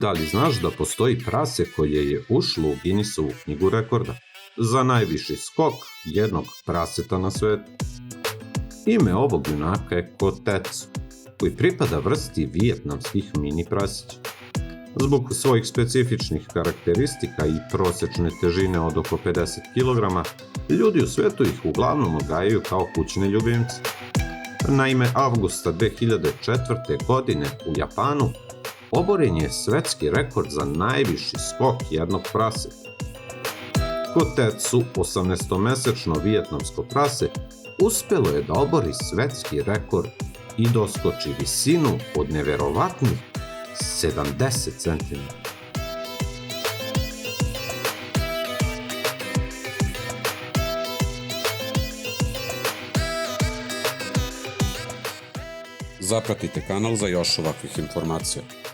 Da li znaš da postoji prase koje je ušlo u Guinnessovu knjigu rekorda za najviši skok jednog praseta na svetu? Ime ovog junaka je Kotetsu, koji pripada vrsti vijetnamskih mini prasića. Zbog svojih specifičnih karakteristika i prosečne težine od oko 50 kg, ljudi u svetu ih uglavnom odgajaju kao kućne ljubimce. Naime, avgusta 2004. godine u Japanu oboren je svetski rekord za najviši skok jednog praseta. Kotetsu, 18-mesečno vijetnamsko prase, uspelo je da obori svetski rekord i doskoči visinu od neverovatnih 70 cm. Zapratite kanal za još ovakvih informacija.